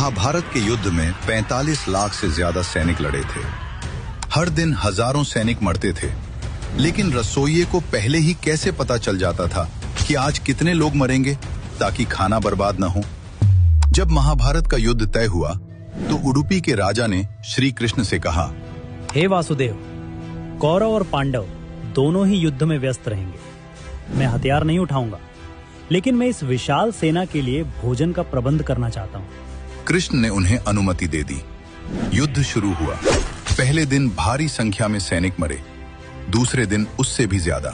महाभारत के युद्ध में 45 लाख से ज्यादा सैनिक लड़े थे। हर दिन हजारों सैनिक मरते थे, लेकिन रसोइये को पहले ही कैसे पता चल जाता था कि आज कितने लोग मरेंगे ताकि खाना बर्बाद न हो। जब महाभारत का युद्ध तय हुआ तो उडुपी के राजा ने श्री कृष्ण से कहा, हे वासुदेव, कौरव और पांडव दोनों ही युद्ध में व्यस्त रहेंगे। मैं हथियार नहीं उठाऊंगा, लेकिन मैं इस विशाल सेना के लिए भोजन का प्रबंध करना चाहता हूँ। कृष्ण ने उन्हें अनुमति दे दी। युद्ध शुरू हुआ। पहले दिन भारी संख्या में सैनिक मरे, दूसरे दिन उससे भी ज्यादा।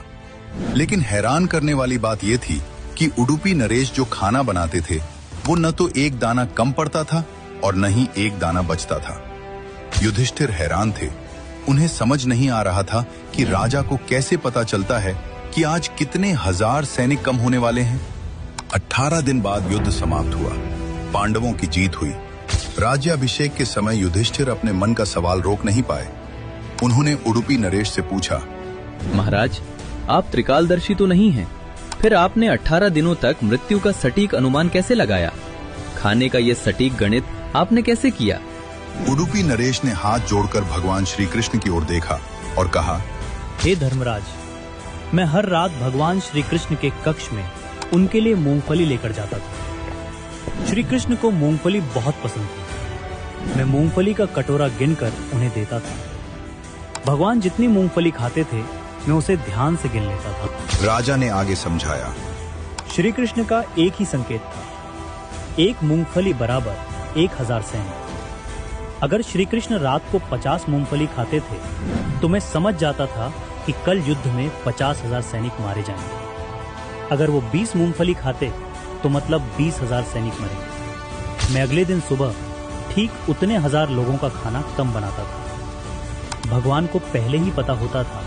लेकिन हैरान करने वाली बात यह थी कि उडुपी नरेश जो खाना बनाते थे वो न तो एक दाना कम पड़ता था और न ही एक दाना बचता था। युधिष्ठिर हैरान थे। उन्हें समझ नहीं आ रहा था कि राजा को कैसे पता चलता है कि आज कितने हजार सैनिक कम होने वाले हैं। 18 दिन बाद युद्ध समाप्त हुआ। पांडवों की जीत हुई। राज्याभिषेक के समय युधिष्ठिर अपने मन का सवाल रोक नहीं पाए। उन्होंने उडुपी नरेश से पूछा, महाराज, आप त्रिकालदर्शी तो नहीं हैं, फिर आपने 18 दिनों तक मृत्यु का सटीक अनुमान कैसे लगाया? खाने का यह सटीक गणित आपने कैसे किया? उडुपी नरेश ने हाथ जोड़कर भगवान श्री कृष्ण की ओर देखा और कहा, हे धर्मराज, मैं हर रात भगवान श्री कृष्ण के कक्ष में उनके लिए मूंगफली लेकर जाता था। श्री कृष्ण को मूंगफली बहुत पसंद थी। मैं मूंगफली का कटोरा गिनकर उन्हें देता था। भगवान जितनी मूंगफली खाते थे मैं उसे ध्यान से गिन लेता था। राजा ने आगे समझाया, श्री कृष्ण का एक ही संकेत था, एक मूंगफली बराबर 1000 सैनिक। अगर श्री कृष्ण रात को 50 मूंगफली खाते थे तो मैं समझ जाता था कि कल युद्ध में 50,000 सैनिक मारे जाएंगे। अगर वो 20 मूंगफली खाते तो मतलब 20,000 सैनिक मरेंगे। मैं अगले दिन सुबह ठीक उतने हजार लोगों का खाना कम बनाता था। भगवान को पहले ही पता होता था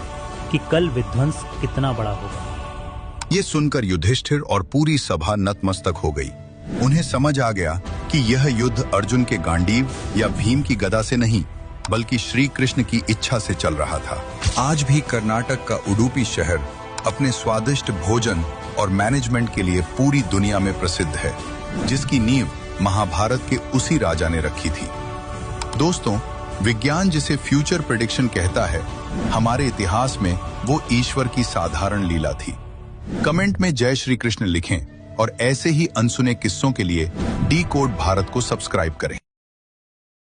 कि कल विध्वंस कितना बड़ा होगा। ये सुनकर युधिष्ठिर और पूरी सभा नतमस्तक हो गई। उन्हें समझ आ गया कि यह युद्ध अर्जुन के गांडीव या भीम की गदा से नहीं, बल्कि श्री कृष्ण की इच्छा से चल रहा था। आज भी कर्नाटक का उडुपी शहर अपने स्वादिष्ट भोजन और मैनेजमेंट के लिए पूरी दुनिया में प्रसिद्ध है, जिसकी नींव महाभारत के उसी राजा ने रखी थी। दोस्तों, विज्ञान जिसे फ्यूचर प्रेडिक्शन कहता है, हमारे इतिहास में वो ईश्वर की साधारण लीला थी। कमेंट में जय श्री कृष्ण लिखें और ऐसे ही अनसुने किस्सों के लिए डी कोड भारत को सब्सक्राइब करें।